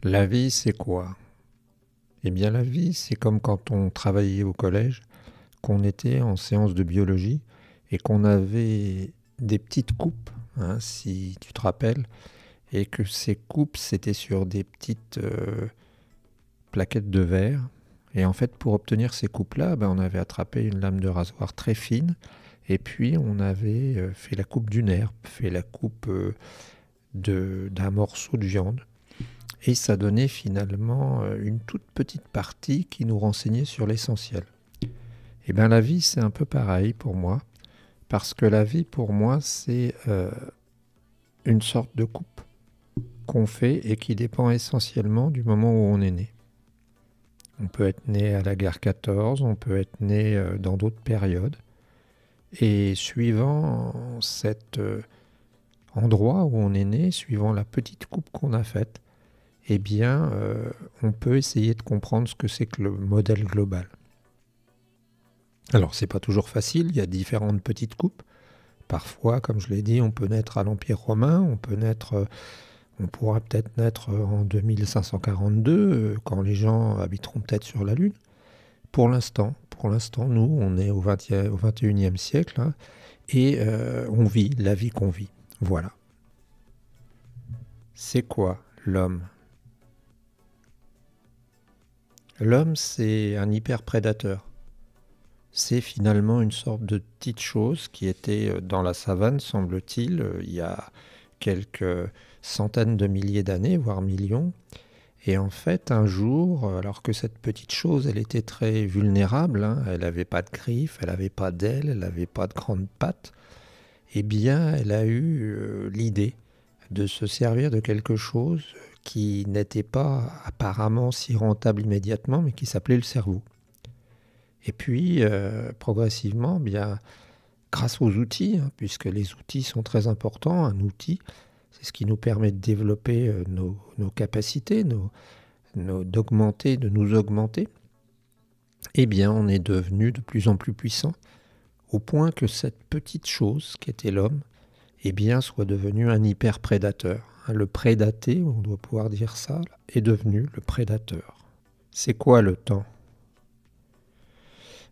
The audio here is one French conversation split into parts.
La vie, c'est quoi? Eh bien, la vie, c'est comme quand on travaillait au collège, qu'on était en séance de biologie et qu'on avait des petites coupes, hein, si tu te rappelles, et que ces coupes, c'était sur des petites plaquettes de verre. Et en fait, pour obtenir ces coupes-là, ben, on avait attrapé une lame de rasoir très fine et puis on avait fait la coupe d'une herbe, fait la coupe d'un morceau de viande. Et ça donnait finalement une toute petite partie qui nous renseignait sur l'essentiel. Et bien la vie, c'est un peu pareil pour moi, parce que la vie, pour moi, c'est une sorte de coupe qu'on fait et qui dépend essentiellement du moment où on est né. On peut être né à la guerre 14, on peut être né dans d'autres périodes. Et suivant cet endroit où on est né, suivant la petite coupe qu'on a faite, eh bien, on peut essayer de comprendre ce que c'est que le modèle global. Alors, c'est pas toujours facile, il y a différentes petites coupes. Parfois, comme je l'ai dit, on peut naître à l'Empire romain, on pourra peut-être naître en 2542, quand les gens habiteront peut-être sur la Lune. Pour l'instant, nous, on est au 21e siècle, hein, et on vit la vie qu'on vit. Voilà. C'est quoi l'homme ? L'homme, c'est un hyperprédateur. C'est finalement une sorte de petite chose qui était dans la savane, semble-t-il, il y a quelques centaines de milliers d'années, voire millions. Et en fait, un jour, alors que cette petite chose, elle était très vulnérable, hein, elle n'avait pas de griffes, elle n'avait pas d'ailes, elle n'avait pas de grandes pattes, eh bien, elle a eu l'idée de se servir de quelque chose qui n'était pas apparemment si rentable immédiatement, mais qui s'appelait le cerveau. Et puis, progressivement, bien, grâce aux outils, hein, puisque les outils sont très importants, un outil, c'est ce qui nous permet de développer nos capacités, d'augmenter, de nous augmenter, eh bien, on est devenu de plus en plus puissant, au point que cette petite chose qu'était l'homme, eh bien, soit devenu un hyperprédateur. Le prédaté, on doit pouvoir dire ça, est devenu le prédateur. C'est quoi le temps ?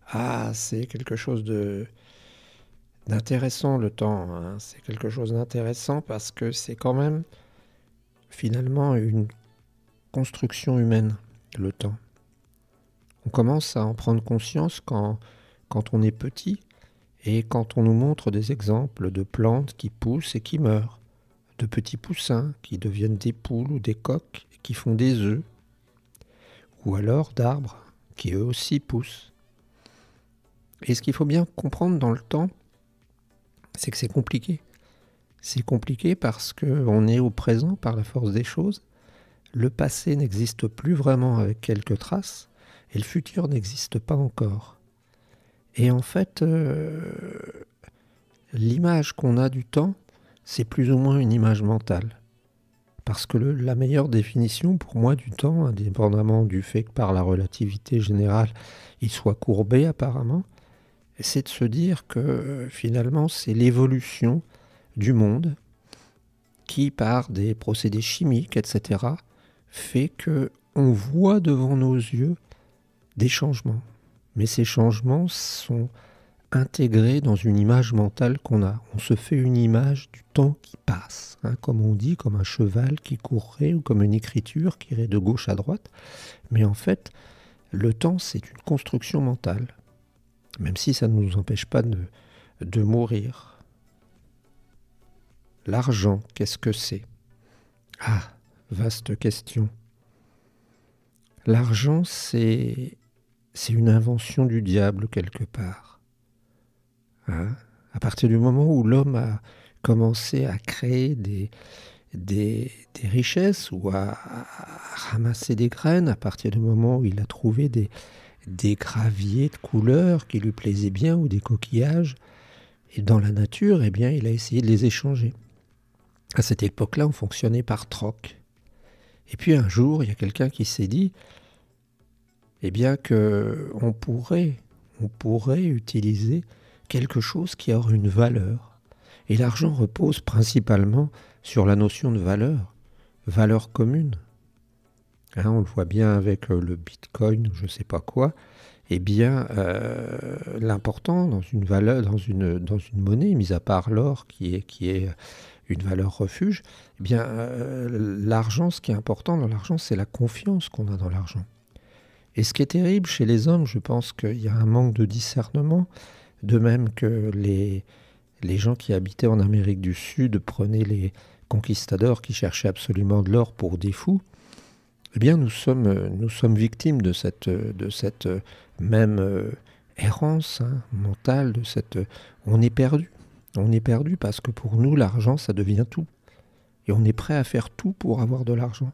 Ah, c'est quelque chose d'intéressant le temps, hein. C'est quelque chose d'intéressant parce que c'est quand même finalement une construction humaine, le temps. On commence à en prendre conscience quand on est petit et quand on nous montre des exemples de plantes qui poussent et qui meurent, de petits poussins qui deviennent des poules ou des coqs et qui font des œufs, ou alors d'arbres qui eux aussi poussent. Et ce qu'il faut bien comprendre dans le temps, c'est que c'est compliqué. C'est compliqué parce qu'on est au présent par la force des choses. Le passé n'existe plus vraiment avec quelques traces et le futur n'existe pas encore. Et en fait, l'image qu'on a du temps, c'est plus ou moins une image mentale. Parce que la meilleure définition pour moi du temps, indépendamment du fait que par la relativité générale, il soit courbé apparemment, c'est de se dire que finalement c'est l'évolution du monde qui, par des procédés chimiques, etc., fait qu'on voit devant nos yeux des changements. Mais ces changements sont intégrés dans une image mentale qu'on a. On se fait une image du temps qui passe, hein, comme on dit, comme un cheval qui courrait ou comme une écriture qui irait de gauche à droite. Mais en fait, le temps, c'est une construction mentale. Même si ça ne nous empêche pas de mourir. L'argent, qu'est-ce que c'est ? Ah, vaste question. L'argent, c'est une invention du diable quelque part. Hein ? À partir du moment où l'homme a commencé à créer des richesses ou à ramasser des graines, à partir du moment où il a trouvé des graviers de couleurs qui lui plaisaient bien ou des coquillages, et dans la nature, eh bien, il a essayé de les échanger. À cette époque-là, on fonctionnait par troc. Et puis un jour, il y a quelqu'un qui s'est dit, eh bien, qu'on pourrait utiliser quelque chose qui aurait une valeur. Et l'argent repose principalement sur la notion de valeur commune. hein, on le voit bien avec le Bitcoin ou je ne sais pas quoi, eh bien, l'important dans une valeur, dans une monnaie, mis à part l'or qui est une valeur refuge, eh bien, l'argent, ce qui est important dans l'argent, c'est la confiance qu'on a dans l'argent. Et ce qui est terrible chez les hommes, je pense qu'il y a un manque de discernement, de même que les gens qui habitaient en Amérique du Sud prenaient les conquistadors qui cherchaient absolument de l'or pour des fous. Eh bien, nous sommes victimes de cette même errance, hein, mentale, on est perdu. On est perdu parce que pour nous, l'argent, ça devient tout. Et on est prêt à faire tout pour avoir de l'argent.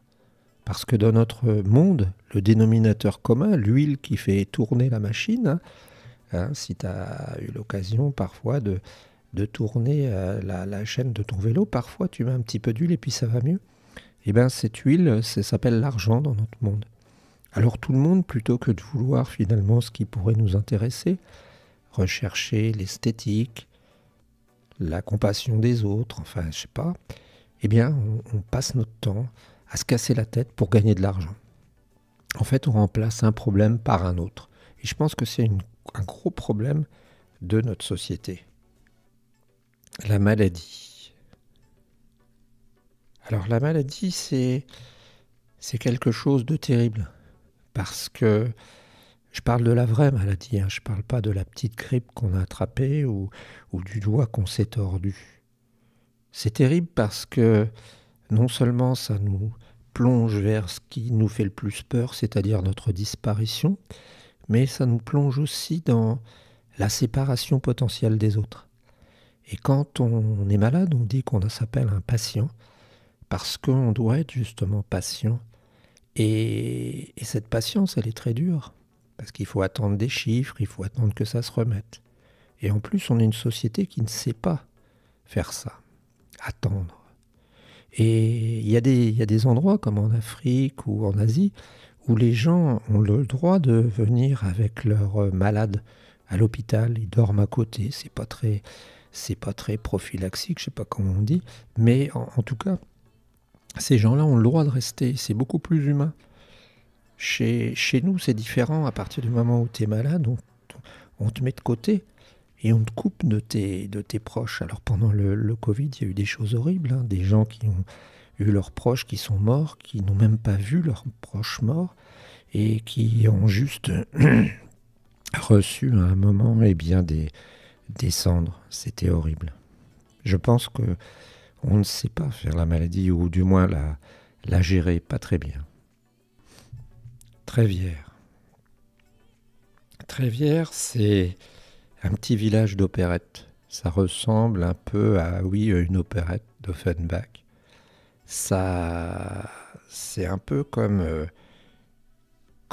Parce que dans notre monde, le dénominateur commun, l'huile qui fait tourner la machine, hein, si tu as eu l'occasion parfois de tourner la chaîne de ton vélo, parfois tu mets un petit peu d'huile et puis ça va mieux. Eh bien, cette huile, ça s'appelle l'argent dans notre monde. Alors tout le monde, plutôt que de vouloir finalement ce qui pourrait nous intéresser, rechercher l'esthétique, la compassion des autres, enfin, je sais pas, eh bien, on passe notre temps à se casser la tête pour gagner de l'argent. En fait, on remplace un problème par un autre. Et je pense que c'est un gros problème de notre société. La maladie. Alors la maladie, c'est quelque chose de terrible. Parce que je parle de la vraie maladie, hein, je ne parle pas de la petite grippe qu'on a attrapée ou du doigt qu'on s'est tordu. C'est terrible parce que non seulement ça nous plonge vers ce qui nous fait le plus peur, c'est-à-dire notre disparition, mais ça nous plonge aussi dans la séparation potentielle des autres. Et quand on est malade, on dit qu'on s'appelle un patient, parce qu'on doit être justement patient. Et cette patience, elle est très dure, parce qu'il faut attendre des chiffres, il faut attendre que ça se remette. Et en plus, on est une société qui ne sait pas faire ça, attendre. Et il y a des endroits comme en Afrique ou en Asie où les gens ont le droit de venir avec leurs malades à l'hôpital, ils dorment à côté, c'est pas très prophylaxique, je sais pas comment on dit, mais en tout cas, ces gens-là ont le droit de rester, c'est beaucoup plus humain. Chez nous, c'est différent, à partir du moment où tu es malade, on te met de côté. Et on te coupe de tes proches. Alors pendant le Covid, il y a eu des choses horribles, hein, des gens qui ont eu leurs proches qui sont morts, qui n'ont même pas vu leurs proches morts, et qui ont juste reçu à un moment bien, des cendres. C'était horrible. Je pense qu'on ne sait pas faire la maladie, ou du moins la gérer pas très bien. Trévière. Trévière, c'est un petit village d'opérette. Ça ressemble un peu à, oui, une opérette d'Offenbach. Ça, c'est un peu comme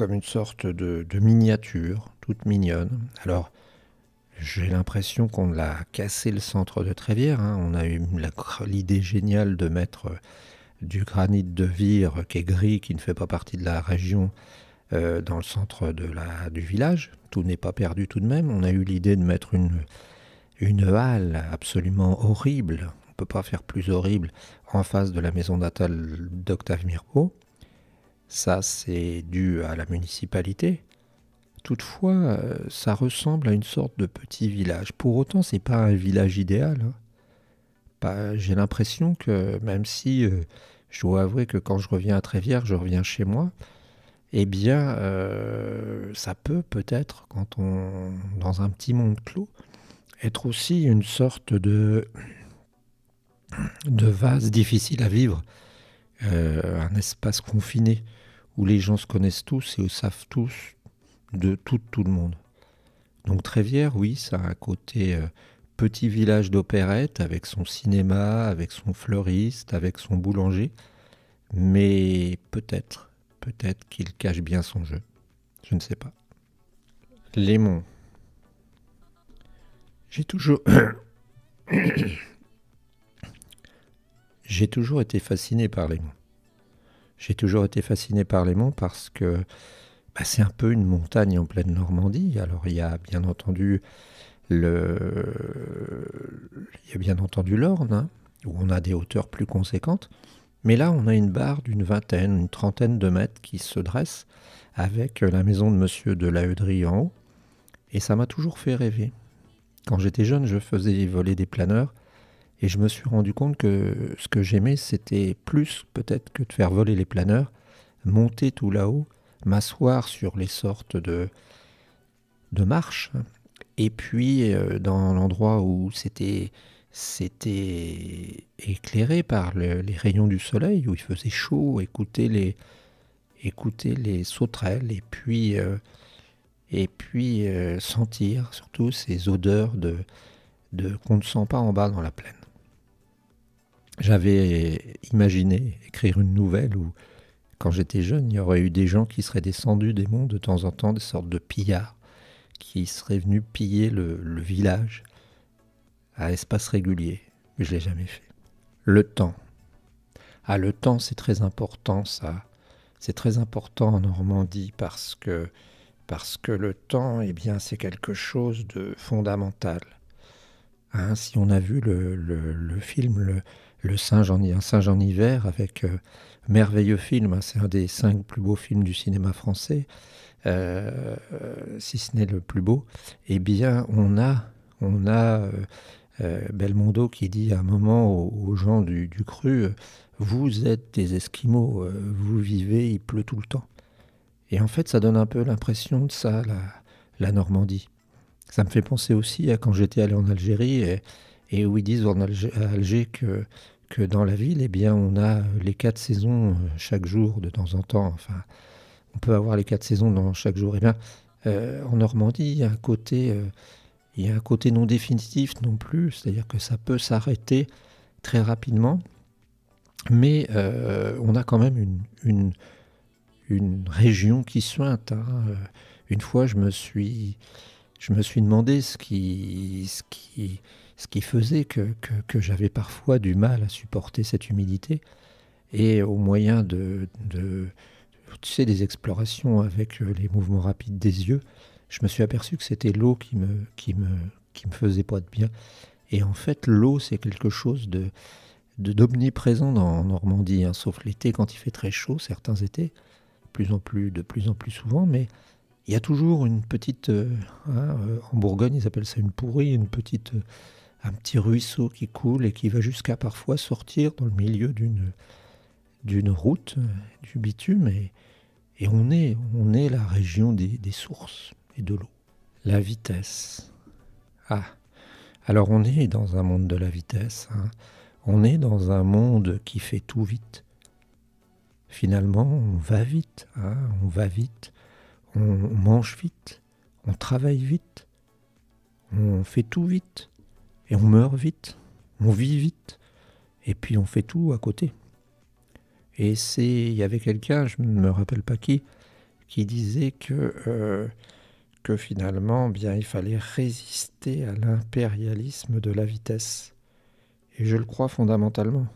une sorte de miniature, toute mignonne. Alors, j'ai l'impression qu'on a cassé le centre de Trévière, hein. On a eu l'idée géniale de mettre du granit de Vire qui est gris, qui ne fait pas partie de la région, dans le centre du village. Tout n'est pas perdu tout de même. On a eu l'idée de mettre une halle absolument horrible, on ne peut pas faire plus horrible, en face de la maison natale d'Octave Mirbeau. Ça, c'est dû à la municipalité. Toutefois, ça ressemble à une sorte de petit village. Pour autant, c'est pas un village idéal, hein. J'ai l'impression que, même si je dois avouer que quand je reviens à Trévière, je reviens chez moi, eh bien, ça peut-être, quand dans un petit monde clos, être aussi une sorte de vase difficile à vivre, un espace confiné où les gens se connaissent tous et où savent tous de tout le monde. Donc Trévière, oui, ça a un côté petit village d'opérette avec son cinéma, avec son fleuriste, avec son boulanger, mais peut-être qu'il cache bien son jeu. Je ne sais pas. Lémon. J'ai toujours été fasciné par Lémon. J'ai toujours été fasciné par Lémon parce que c'est un peu une montagne en pleine Normandie. Alors il y a bien entendu l'Orne, hein, où on a des hauteurs plus conséquentes. Mais là, on a une barre d'une vingtaine, une trentaine de mètres qui se dresse avec la maison de Monsieur de la Heuderie en haut. Et ça m'a toujours fait rêver. Quand j'étais jeune, je faisais voler des planeurs et je me suis rendu compte que ce que j'aimais, c'était plus peut-être que de faire voler les planeurs, monter tout là-haut, m'asseoir sur les sortes de marches, et puis dans l'endroit où c'était éclairé par les rayons du soleil, où il faisait chaud, écouter les sauterelles, et puis sentir surtout ces odeurs qu'on ne sent pas en bas dans la plaine. J'avais imaginé écrire une nouvelle où, quand j'étais jeune, il y aurait eu des gens qui seraient descendus des monts de temps en temps, des sortes de pillards, qui seraient venus piller le village à espace régulier. Mais je ne l'ai jamais fait. Le temps. Ah, le temps, c'est très important, ça. C'est très important en Normandie parce que le temps, eh bien, c'est quelque chose de fondamental. Hein, si on a vu le film un singe en hiver, avec merveilleux film, hein, c'est un des 5 plus beaux films du cinéma français, si ce n'est le plus beau, eh bien, on a Belmondo qui dit à un moment aux gens du cru, vous êtes des Esquimaux, vous vivez, il pleut tout le temps. Et en fait, ça donne un peu l'impression de ça, la Normandie. Ça me fait penser aussi à quand j'étais allé en Algérie et où ils disent à Alger que dans la ville, eh bien, on a les 4 saisons chaque jour, de temps en temps. Enfin, on peut avoir les 4 saisons dans chaque jour. Eh bien, en Normandie, il y a un côté non définitif non plus, c'est-à-dire que ça peut s'arrêter très rapidement, mais on a quand même une région qui suinte. Hein. Une fois, je me suis demandé ce qui faisait que j'avais parfois du mal à supporter cette humidité. Et au moyen tu sais, des explorations avec les mouvements rapides des yeux, je me suis aperçu que c'était l'eau qui me faisait pas de bien. Et en fait, l'eau, c'est quelque chose d'omniprésent en Normandie, hein, sauf l'été quand il fait très chaud, certains étés, de plus en plus souvent, mais il y a toujours une petite, en Bourgogne, ils appellent ça une pourrie, un petit ruisseau qui coule et qui va jusqu'à parfois sortir dans le milieu d'une route, du bitume, et on est la région des sources et de l'eau. La vitesse. Ah, alors on est dans un monde de la vitesse, hein. On est dans un monde qui fait tout vite. Finalement, on va vite, hein, on va vite. On mange vite, on travaille vite, on fait tout vite, et on meurt vite, on vit vite, et puis on fait tout à côté. Et il y avait quelqu'un, je ne me rappelle pas qui disait que finalement, bien, il fallait résister à l'impérialisme de la vitesse. Et je le crois fondamentalement.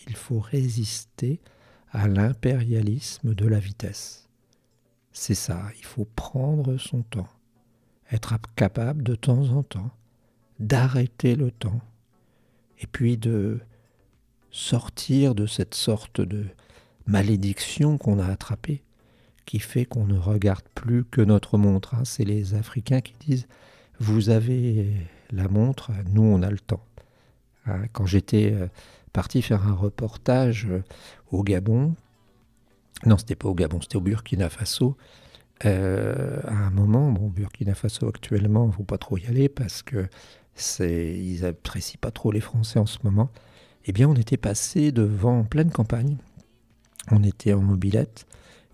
Il faut résister à l'impérialisme de la vitesse. C'est ça, il faut prendre son temps, être capable de temps en temps d'arrêter le temps, et puis de sortir de cette sorte de malédiction qu'on a attrapée, qui fait qu'on ne regarde plus que notre montre. Hein. C'est les Africains qui disent « vous avez la montre, nous on a le temps ». Hein, quand j'étais parti faire un reportage au Gabon, non, c'était pas au Gabon, c'était au Burkina Faso. À un moment, Burkina Faso actuellement, il ne faut pas trop y aller parce que ils n'apprécient pas trop les Français en ce moment. Eh bien, on était passé en pleine campagne. On était en mobilette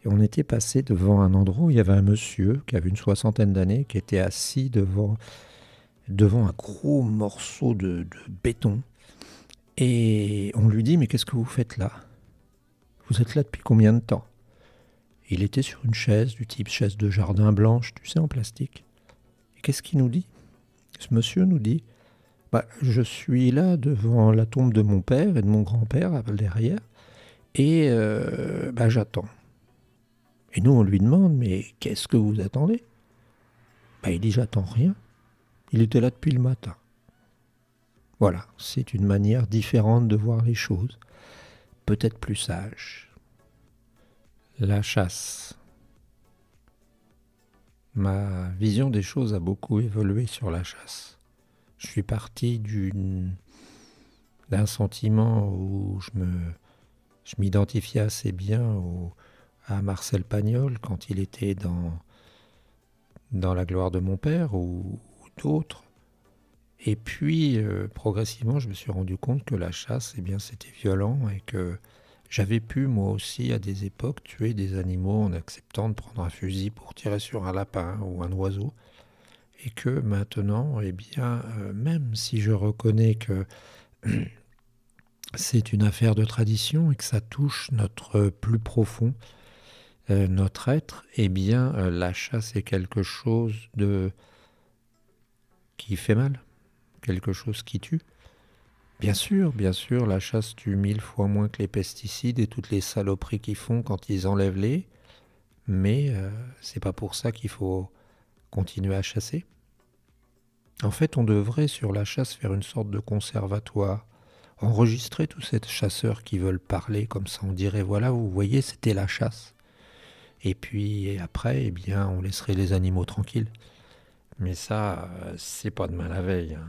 et on était passé devant un endroit où il y avait un monsieur qui avait une 60aine d'années qui était assis devant un gros morceau de béton. Et on lui dit « Mais qu'est-ce que vous faites là ? Vous êtes là depuis combien de temps ?» Il était sur une chaise, du type chaise de jardin blanche, tu sais, en plastique. Et qu'est-ce qu'il nous dit ? Ce monsieur nous dit « Je suis là devant la tombe de mon père et de mon grand-père derrière, et j'attends. » Et nous, on lui demande « Mais qu'est-ce que vous attendez ?» Il dit « J'attends rien. » Il était là depuis le matin. Voilà, c'est une manière différente de voir les choses. peut-être plus sage. La chasse. Ma vision des choses a beaucoup évolué sur la chasse. Je suis parti d'un sentiment où je m'identifiais assez bien à Marcel Pagnol quand il était dans La gloire de mon père ou d'autres. Et puis, progressivement, je me suis rendu compte que la chasse, eh bien, c'était violent et que j'avais pu, moi aussi, à des époques, tuer des animaux en acceptant de prendre un fusil pour tirer sur un lapin ou un oiseau. Et que maintenant, eh bien, même si je reconnais que c'est une affaire de tradition et que ça touche notre plus profond, notre être, eh bien, la chasse est quelque chose qui fait mal, quelque chose qui tue. Bien sûr, la chasse tue 1000 fois moins que les pesticides et toutes les saloperies qu'ils font quand ils enlèvent les. Mais c'est pas pour ça qu'il faut continuer à chasser. En fait, on devrait sur la chasse faire une sorte de conservatoire, enregistrer tous ces chasseurs qui veulent parler comme ça. On dirait voilà, vous voyez, c'était la chasse. Et puis après, eh bien, on laisserait les animaux tranquilles. Mais ça, c'est pas demain la veille. Hein.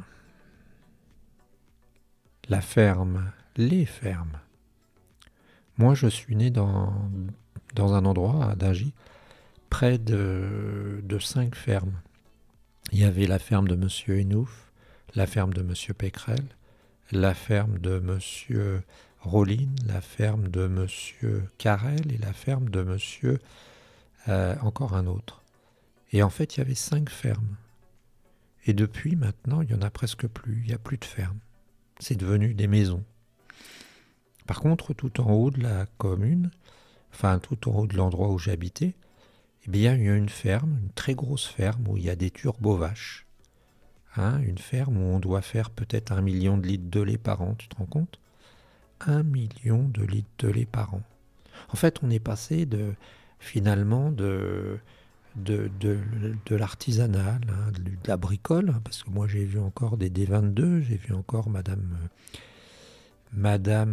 La ferme, les fermes. Moi, je suis né dans un endroit, à Dingy, près de 5 fermes. Il y avait la ferme de Monsieur Enouf, la ferme de Monsieur Pécrel, la ferme de Monsieur Rollin, la ferme de Monsieur Carrel et la ferme de Monsieur encore un autre. Et en fait, il y avait 5 fermes. Et depuis, maintenant, il n'y en a presque plus. Il n'y a plus de fermes. C'est devenu des maisons. Par contre, tout en haut de la commune, enfin tout en haut de l'endroit où j'habitais, eh bien, il y a une ferme, une très grosse ferme où il y a des turbo-vaches. Hein, une ferme où on doit faire peut-être 1 million de litres de lait par an, tu te rends compte? 1 million de litres de lait par an. En fait, on est passé finalement de l'artisanal, hein, de la bricole, hein, parce que moi j'ai vu encore des D22, j'ai vu encore Madame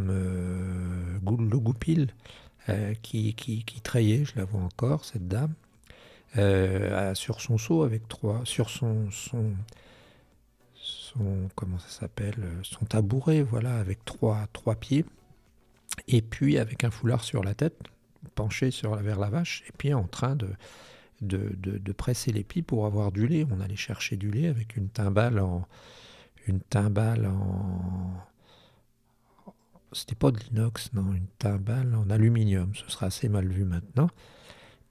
Le Goupil qui trayait, je la vois encore, cette dame, sur son seau avec sur son comment ça s'appelle, son tabouret, voilà, avec trois pieds, et puis avec un foulard sur la tête, penché vers la vache, et puis en train de presser les pieds pour avoir du lait. On allait chercher du lait avec une timbale en c'était pas de l'inox, non, une timbale en aluminium. Ce sera assez mal vu maintenant.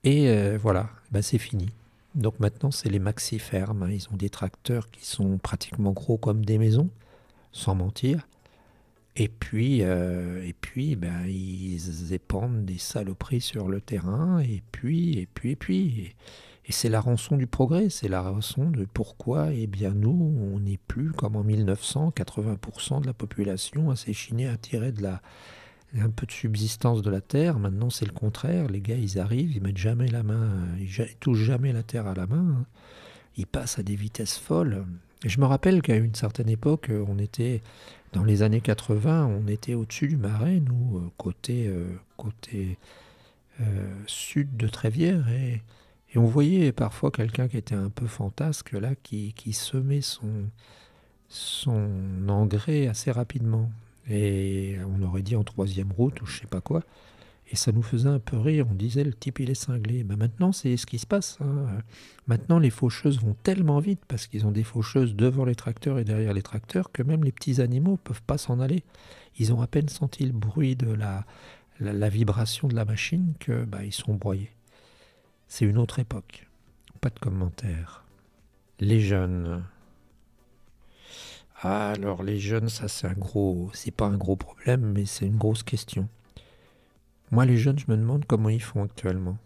Et voilà, ben c'est fini. Donc maintenant, c'est les maxi-fermes. Hein. Ils ont des tracteurs qui sont pratiquement gros comme des maisons, sans mentir. Et puis ben, ils épandent des saloperies sur le terrain. Et puis. Et c'est la rançon du progrès, c'est la rançon de pourquoi, eh bien nous, on n'est plus comme en 1900, 80% de la population à s'échiner à tirer un peu de subsistance de la terre. Maintenant, c'est le contraire. Les gars, ils arrivent, ils mettent jamais la main, ils touchent jamais la terre à la main. Hein. Ils passent à des vitesses folles. Et je me rappelle qu'à une certaine époque, on était, dans les années 80, on était au-dessus du Marais, nous, côté sud de Trévière, et on voyait parfois quelqu'un qui était un peu fantasque, là, qui semait son engrais assez rapidement. Et on aurait dit en troisième route ou je sais pas quoi. Et ça nous faisait un peu rire. On disait le type il est cinglé. Ben maintenant c'est ce qui se passe. Hein. Maintenant les faucheuses vont tellement vite parce qu'ils ont des faucheuses devant les tracteurs et derrière les tracteurs que même les petits animaux peuvent pas s'en aller. Ils ont à peine senti le bruit de la vibration de la machine que ils sont broyés. C'est une autre époque. Pas de commentaires. Les jeunes. Ah, alors les jeunes, ça c'est pas un gros problème, mais c'est une grosse question. Moi, les jeunes, je me demande comment ils font actuellement.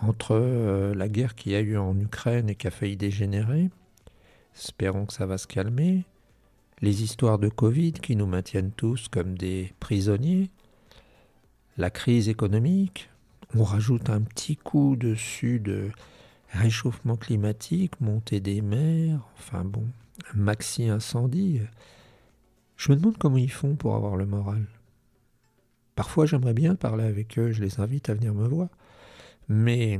Entre la guerre qu'il y a eu en Ukraine et qui a failli dégénérer, espérons que ça va se calmer, les histoires de Covid qui nous maintiennent tous comme des prisonniers, la crise économique, on rajoute un petit coup dessus de réchauffement climatique, montée des mers, enfin bon, un maxi incendie. Je me demande comment ils font pour avoir le moral. Parfois, j'aimerais bien parler avec eux, je les invite à venir me voir. Mais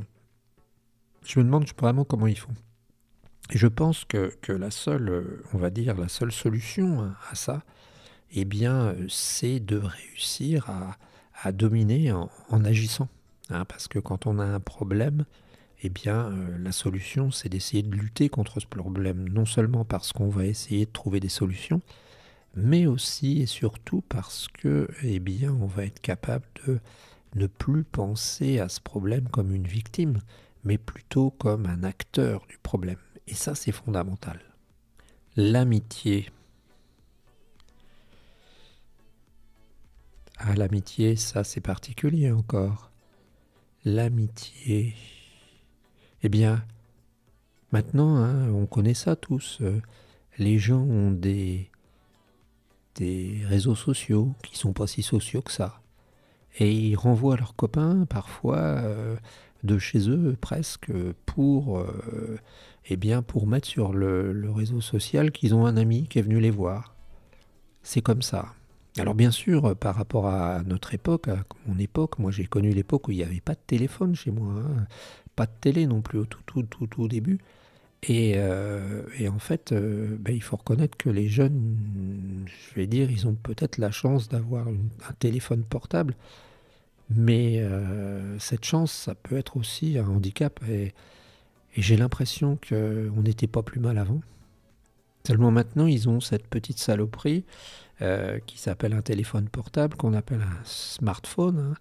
je me demande vraiment comment ils font. Et je pense que la seule, on va dire, la seule solution à ça, eh bien, c'est de réussir à dominer en agissant. Hein, parce que quand on a un problème, eh bien, la solution, c'est d'essayer de lutter contre ce problème. Non seulement parce qu'on va essayer de trouver des solutions, mais aussi et surtout parce que, eh bien, on va être capable de ne plus penser à ce problème comme une victime, mais plutôt comme un acteur du problème. Et ça, c'est fondamental. L'amitié. Ah, l'amitié, ça, c'est particulier encore. L'amitié. Eh bien, maintenant, hein, on connaît ça tous. Les gens ont des réseaux sociaux qui sont pas si sociaux que ça. Et ils renvoient leurs copains, parfois, de chez eux, presque, eh bien, pour mettre sur le réseau social qu'ils ont un ami qui est venu les voir. C'est comme ça. Alors bien sûr, par rapport à notre époque, à mon époque, moi j'ai connu l'époque où il n'y avait pas de téléphone chez moi, hein, pas de télé non plus au tout début. Et en fait, il faut reconnaître que les jeunes, je vais dire, ils ont peut-être la chance d'avoir un téléphone portable, mais cette chance, ça peut être aussi un handicap. Et j'ai l'impression qu'on n'était pas plus mal avant. Seulement maintenant, ils ont cette petite saloperie qui s'appelle un téléphone portable, qu'on appelle un smartphone. Hein.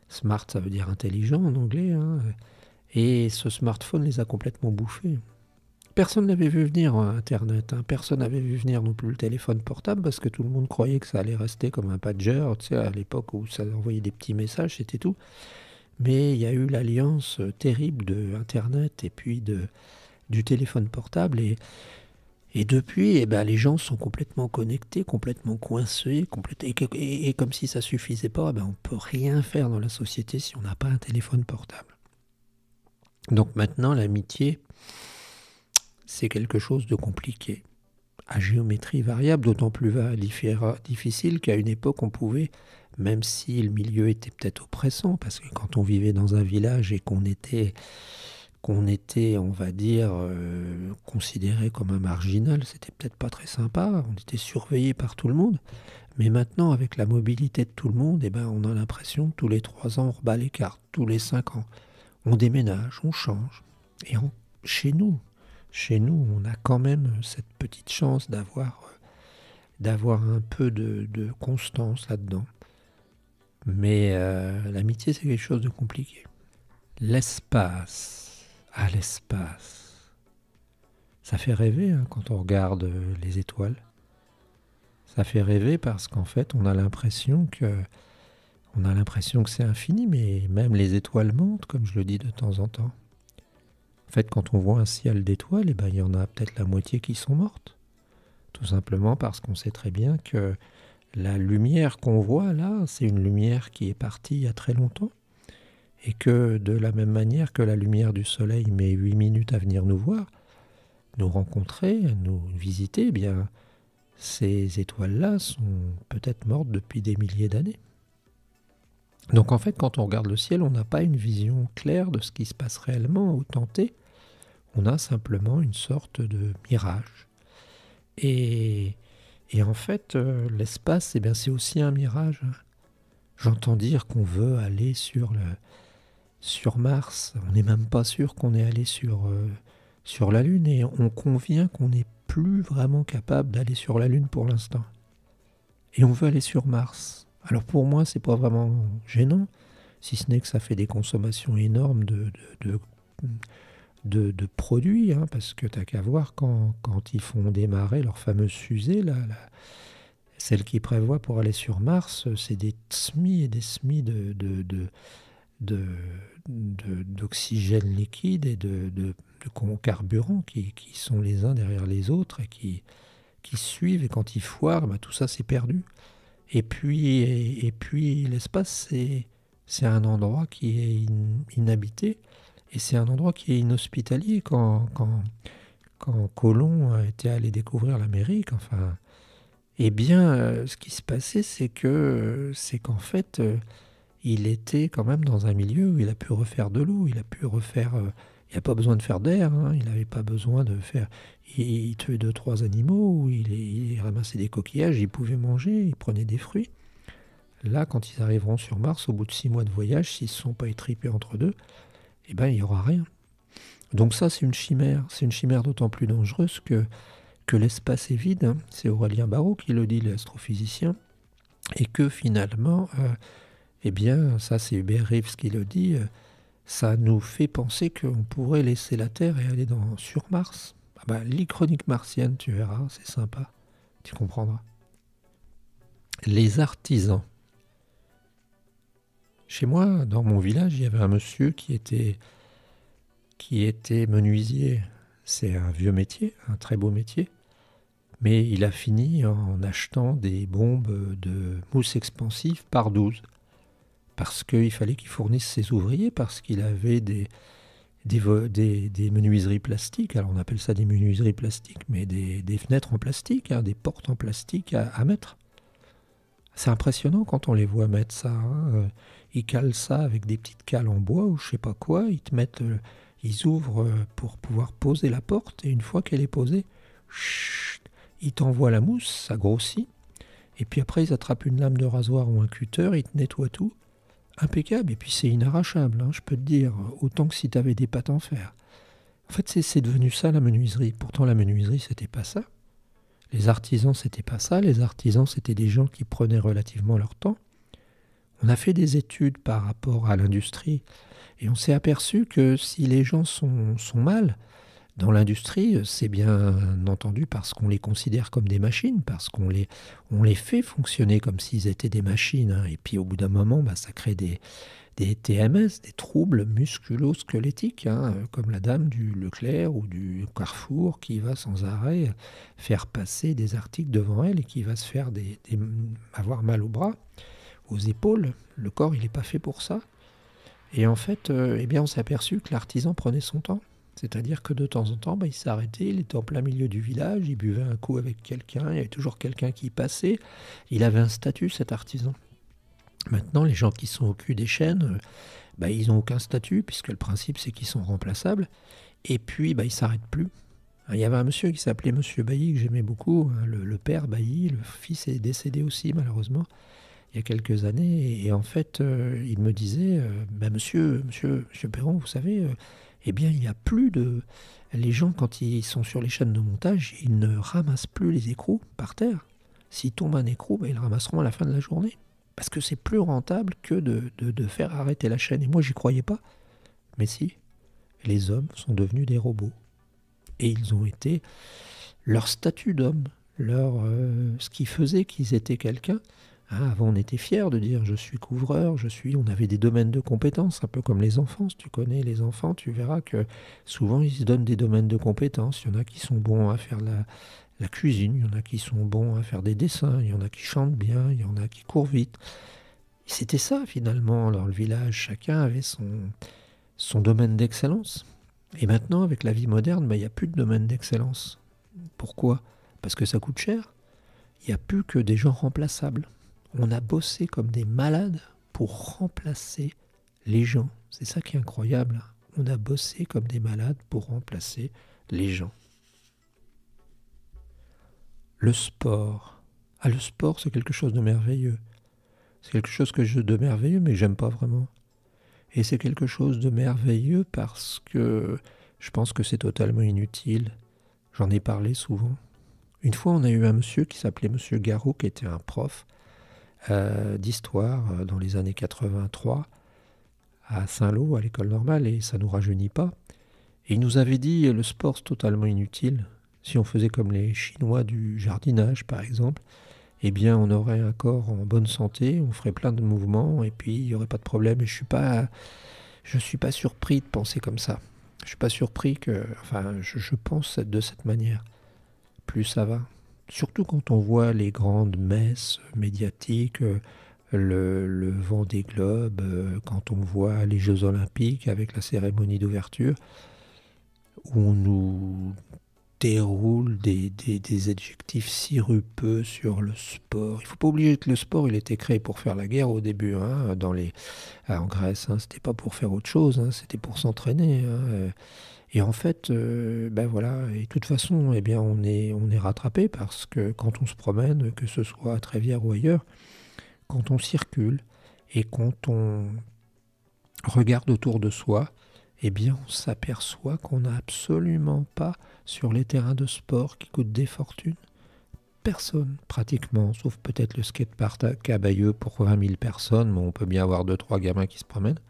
Smart, ça veut dire intelligent en anglais. Hein. Et ce smartphone les a complètement bouffés. Personne n'avait vu venir Internet, hein. Personne n'avait vu venir non plus le téléphone portable parce que tout le monde croyait que ça allait rester comme un pager, tu sais, à l'époque où ça envoyait des petits messages, c'était tout. Mais il y a eu l'alliance terrible de Internet et puis du téléphone portable et depuis, eh ben, les gens sont complètement connectés, complètement coincés, et comme si ça suffisait pas, ben, on ne peut rien faire dans la société si on n'a pas un téléphone portable. Donc maintenant, l'amitié, c'est quelque chose de compliqué, à géométrie variable, d'autant plus difficile qu'à une époque on pouvait, même si le milieu était peut-être oppressant, parce que quand on vivait dans un village et qu'on était, on va dire, considéré comme un marginal, c'était peut-être pas très sympa, on était surveillé par tout le monde. Mais maintenant, avec la mobilité de tout le monde, eh ben, on a l'impression que tous les 3 ans, on rebat les cartes, tous les 5 ans. On déménage, on change. Et chez nous, on a quand même cette petite chance d'avoir un peu de constance là-dedans. Mais l'amitié, c'est quelque chose de compliqué. L'espace. Ah, l'espace. Ça fait rêver hein, quand on regarde les étoiles. Ça fait rêver parce qu'en fait, on a l'impression que c'est infini, mais même les étoiles mentent, comme je le dis de temps en temps. En fait, quand on voit un ciel d'étoiles, eh ben, il y en a peut-être la moitié qui sont mortes. Tout simplement parce qu'on sait très bien que la lumière qu'on voit là, c'est une lumière qui est partie il y a très longtemps. Et que de la même manière que la lumière du soleil met 8 minutes à venir nous voir, nous rencontrer, nous visiter, eh bien, ces étoiles-là sont peut-être mortes depuis des milliers d'années. Donc en fait, quand on regarde le ciel, on n'a pas une vision claire de ce qui se passe réellement au tenté. On a simplement une sorte de mirage. Et en fait, l'espace, eh bien, c'est aussi un mirage. J'entends dire qu'on veut aller sur Mars. On n'est même pas sûr qu'on est allé sur la Lune. Et on convient qu'on n'est plus vraiment capable d'aller sur la Lune pour l'instant. Et on veut aller sur Mars. Alors pour moi, c'est pas vraiment gênant, si ce n'est que ça fait des consommations énormes de produits, hein, parce que t'as qu'à voir quand ils font démarrer leur fameuse fusée, celle qu'ils prévoient pour aller sur Mars, c'est des semis et des semis d'oxygène liquide et de carburants qui sont les uns derrière les autres et qui suivent, et quand ils foirent, bah, tout ça c'est perdu. Et puis l'espace, c'est un endroit qui est inhabité, et c'est un endroit qui est inhospitalier. Quand Colomb était allé découvrir l'Amérique, enfin, Eh bien, ce qui se passait, c'est qu'en fait, il était quand même dans un milieu où il a pu refaire de l'eau, il a pu refaire, il a pas besoin de faire d'air, hein, il n'avait pas besoin de faire il tuait 2-3 animaux, il ramassait des coquillages, il pouvait manger, il prenait des fruits. Là, quand ils arriveront sur Mars, au bout de 6 mois de voyage, s'ils ne se sont pas étripés entre deux, eh ben, il n'y aura rien. Donc ça, c'est une chimère. C'est une chimère d'autant plus dangereuse que l'espace est vide, hein. C'est Aurélien Barraud qui le dit, l'astrophysicien. Et que finalement, eh bien, ça c'est Hubert Reeves qui le dit, ça nous fait penser qu'on pourrait laisser la Terre et aller sur Mars. Ah bah, lis Chroniques martiennes, tu verras, c'est sympa, tu comprendras. Les artisans. Chez moi, dans mon village, il y avait un monsieur qui était menuisier. C'est un vieux métier, un très beau métier. Mais il a fini en achetant des bombes de mousse expansive par 12. Parce qu'il fallait qu'il fournisse ses ouvriers, parce qu'il avait des menuiseries plastiques. Alors on appelle ça des menuiseries plastiques, mais des fenêtres en plastique, hein, des portes en plastique à mettre. C'est impressionnant quand on les voit mettre ça, hein. Ils calent ça avec des petites cales en bois ou je sais pas quoi. Ils ouvrent pour pouvoir poser la porte, et une fois qu'elle est posée, chut, ils t'envoient la mousse, ça grossit. Et puis après, ils attrapent une lame de rasoir ou un cutter, ils te nettoient tout. Impeccable. Et puis c'est inarrachable, hein, je peux te dire, autant que si tu avais des pâtes en fer. En fait, c'est devenu ça la menuiserie. Pourtant, la menuiserie, c'était pas ça. Les artisans, c'était pas ça. Les artisans, c'était des gens qui prenaient relativement leur temps. On a fait des études par rapport à l'industrie et on s'est aperçu que si les gens sont mal dans l'industrie, c'est bien entendu parce qu'on les considère comme des machines, parce on les fait fonctionner comme s'ils étaient des machines, hein. Et puis au bout d'un moment, bah, ça crée des TMS, des troubles musculo-squelettiques, hein, comme la dame du Leclerc ou du Carrefour qui va sans arrêt faire passer des articles devant elle et qui va se faire avoir mal aux bras, aux épaules. Le corps, il n'est pas fait pour ça. Et en fait, eh bien, on s'est aperçu que l'artisan prenait son temps. C'est-à-dire que de temps en temps, bah, il s'arrêtait, il était en plein milieu du village, il buvait un coup avec quelqu'un, il y avait toujours quelqu'un qui passait. Il avait un statut, cet artisan. Maintenant, les gens qui sont au cul des chaînes, bah, ils n'ont aucun statut, puisque le principe, c'est qu'ils sont remplaçables. Et puis, bah, ils ne s'arrêtent plus. Il y avait un monsieur qui s'appelait Monsieur Bailly, que j'aimais beaucoup, hein, le père Bailly. Le fils est décédé aussi, malheureusement, il y a quelques années. Et en fait, il me disait, bah, monsieur Perron, vous savez, eh bien, il n'y a plus de... Les gens, quand ils sont sur les chaînes de montage, ils ne ramassent plus les écrous par terre. S'il tombe un écrou, bah, ils le ramasseront à la fin de la journée. Parce que c'est plus rentable que de faire arrêter la chaîne. Et moi, j'y croyais pas. Mais si, les hommes sont devenus des robots. Et ils ont été... Leur statut d'homme, ce qui faisait qu'ils étaient quelqu'un. Hein, avant, on était fiers de dire je suis couvreur, on avait des domaines de compétences, un peu comme les enfants. Si tu connais les enfants, tu verras que souvent ils se donnent des domaines de compétences. Il y en a qui sont bons à faire la cuisine, il y en a qui sont bons à faire des dessins, il y en a qui chantent bien, il y en a qui courent vite. C'était ça finalement dans le village, chacun avait son domaine d'excellence. Et maintenant, avec la vie moderne, bah, il n'y a plus de domaine d'excellence. Pourquoi? Parce que ça coûte cher. Il n'y a plus que des gens remplaçables. On a bossé comme des malades pour remplacer les gens. C'est ça qui est incroyable. On a bossé comme des malades pour remplacer les gens. Le sport. Ah, le sport, c'est quelque chose de merveilleux. C'est quelque chose de merveilleux, mais j'aime pas vraiment. Et c'est quelque chose de merveilleux parce que je pense que c'est totalement inutile. J'en ai parlé souvent. Une fois, on a eu un monsieur qui s'appelait Monsieur Garot, qui était un prof d'histoire dans les années 83 à Saint-Lô, à l'école normale, et ça ne nous rajeunit pas. Et il nous avait dit le sport, c'est totalement inutile. Si on faisait comme les Chinois du jardinage, par exemple, eh bien, on aurait un corps en bonne santé, on ferait plein de mouvements, et puis il n'y aurait pas de problème. Et je suis pas surpris de penser comme ça. Je suis pas surpris je pense de cette manière. Plus ça va. Surtout quand on voit les grandes messes médiatiques, le Vendée Globe, quand on voit les Jeux Olympiques avec la cérémonie d'ouverture, où déroule des adjectifs sirupeux sur le sport. Il ne faut pas oublier que le sport, il était créé pour faire la guerre au début, hein, en Grèce. Hein, c'était pas pour faire autre chose, hein, c'était pour s'entraîner. Hein. Et en fait, ben voilà, et de toute façon, eh bien, on est rattrapé parce que quand on se promène, que ce soit à Trévière ou ailleurs, quand on circule et quand on regarde autour de soi, eh bien, on s'aperçoit qu'on n'a absolument pas sur les terrains de sport qui coûtent des fortunes. Personne, pratiquement, sauf peut-être le skatepark à Bayeux pour 20 000 personnes, mais on peut bien avoir 2-3 gamins qui se promènent.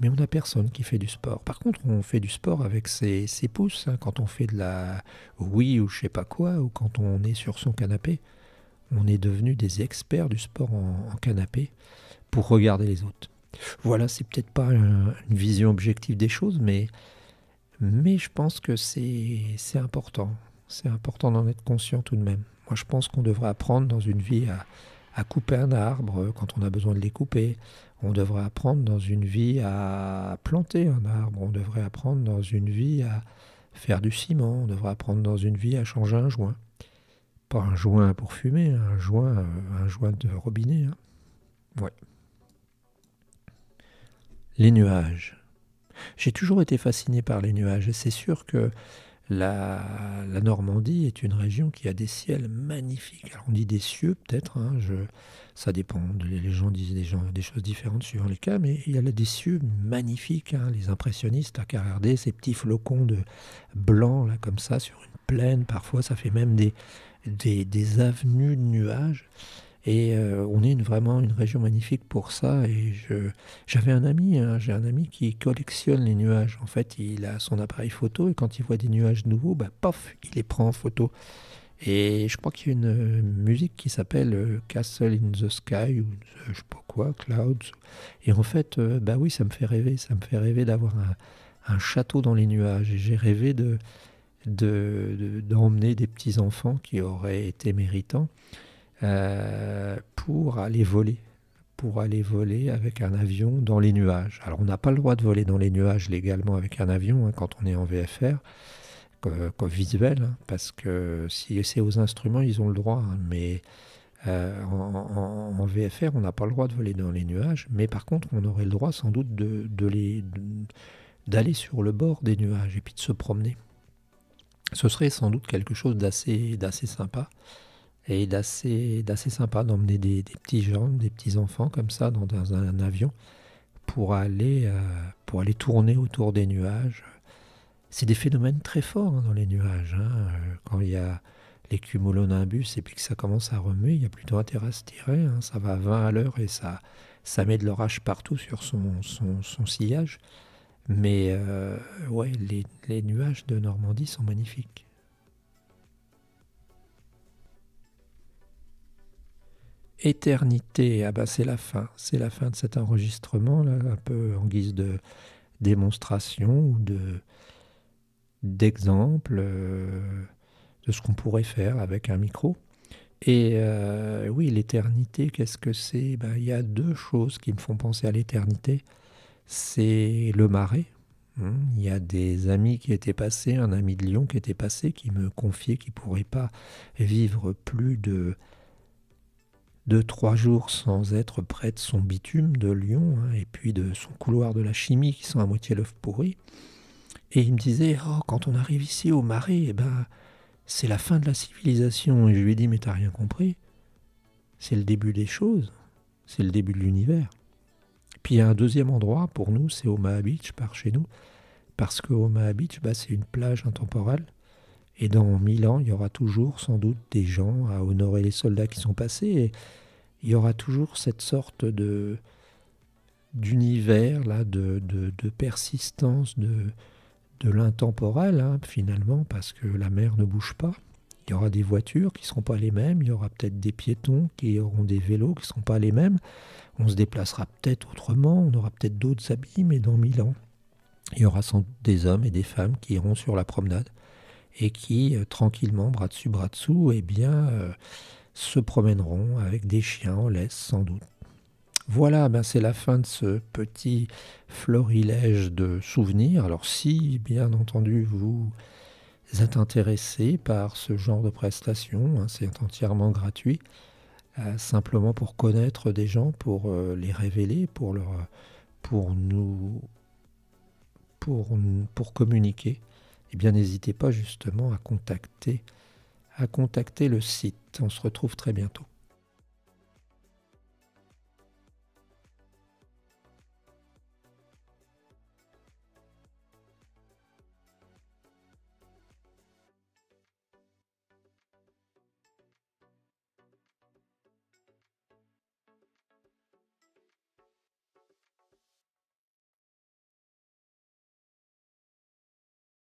Mais on n'a personne qui fait du sport. Par contre, on fait du sport avec ses pouces, hein, quand on fait de la Wii ou je sais pas quoi, ou quand on est sur son canapé. On est devenu des experts du sport en canapé pour regarder les autres. Voilà, c'est peut-être pas une vision objective des choses, mais je pense que c'est important. C'est important d'en être conscient tout de même. Moi, je pense qu'on devrait apprendre dans une vie à couper un arbre quand on a besoin de les couper. On devrait apprendre dans une vie à planter un arbre. On devrait apprendre dans une vie à faire du ciment. On devrait apprendre dans une vie à changer un joint. Pas un joint pour fumer, un joint de robinet. Hein. Ouais. Les nuages. J'ai toujours été fasciné par les nuages et c'est sûr que la Normandie est une région qui a des ciels magnifiques. Alors on dit des cieux peut-être, hein, ça dépend, les gens disent des choses différentes suivant les cas, mais il y a là des cieux magnifiques, hein, les impressionnistes à regarder ces petits flocons de blanc là comme ça sur une plaine, parfois ça fait même des avenues de nuages. Et on est vraiment une région magnifique pour ça. Et j'avais un ami, hein, j'ai un ami qui collectionne les nuages. En fait, il a son appareil photo et quand il voit des nuages nouveaux, bah, paf, il les prend en photo. Et je crois qu'il y a une musique qui s'appelle Castle in the Sky ou je sais pas quoi, Clouds. Et en fait, bah oui, ça me fait rêver. Ça me fait rêver d'avoir un château dans les nuages. Et j'ai rêvé d'emmener des petits enfants qui auraient été méritants pour aller voler avec un avion dans les nuages. Alors on n'a pas le droit de voler dans les nuages légalement avec un avion, hein, quand on est en VFR, comme visuel, hein, parce que si c'est aux instruments, ils ont le droit, hein, mais en VFR, on n'a pas le droit de voler dans les nuages, mais par contre, on aurait le droit sans doute d'aller sur le bord des nuages et puis de se promener. Ce serait sans doute quelque chose d'assez sympa. Et d'assez sympa d'emmener des petits gens, des petits enfants comme ça dans un avion pour aller tourner autour des nuages. C'est des phénomènes très forts, hein, dans les nuages. Hein. Quand il y a les cumulonimbus et puis que ça commence à remuer, il y a plutôt intérêt à se tirer. Hein. Ça va à 20 à l'heure et ça met de l'orage partout sur son sillage. Mais ouais, les nuages de Normandie sont magnifiques. Éternité, ah bah c'est la fin de cet enregistrement, là, un peu en guise de démonstration ou d'exemple de ce qu'on pourrait faire avec un micro. Et oui, l'éternité, qu'est-ce que c'est? Ben, il y a deux choses qui me font penser à l'éternité. C'est le Marais. Il y a des amis qui étaient passés, un ami de Lyon qui était passé, qui me confiait qu'il ne pourrait pas vivre plus de 2-3 jours sans être près de son bitume de Lyon, hein, et puis de son couloir de la chimie qui sent à moitié l'œuf pourri. Et il me disait, oh, quand on arrive ici au Marais, eh ben, c'est la fin de la civilisation. Et je lui ai dit, mais t'as rien compris. C'est le début des choses. C'est le début de l'univers. Puis il y a un deuxième endroit, pour nous, c'est Omaha Beach, par chez nous. Parce que Omaha Beach, bah, c'est une plage intemporelle. Et dans 1000 ans, il y aura toujours sans doute des gens à honorer les soldats qui sont passés. Et il y aura toujours cette sorte d'univers, là, de persistance de l'intemporel, hein, finalement, parce que la mer ne bouge pas. Il y aura des voitures qui ne seront pas les mêmes. Il y aura peut-être des piétons qui auront des vélos qui ne seront pas les mêmes. On se déplacera peut-être autrement. On aura peut-être d'autres habits, mais dans 1000 ans, il y aura sans doute des hommes et des femmes qui iront sur la promenade et qui, tranquillement, bras dessus, bras dessous, eh bien, se promèneront avec des chiens en laisse, sans doute. Voilà, ben c'est la fin de ce petit florilège de souvenirs. Alors si, bien entendu, vous êtes intéressé par ce genre de prestations, hein, c'est entièrement gratuit, simplement pour connaître des gens, pour les révéler, pour nous, pour communiquer, eh bien n'hésitez pas justement à contacter le site. On se retrouve très bientôt.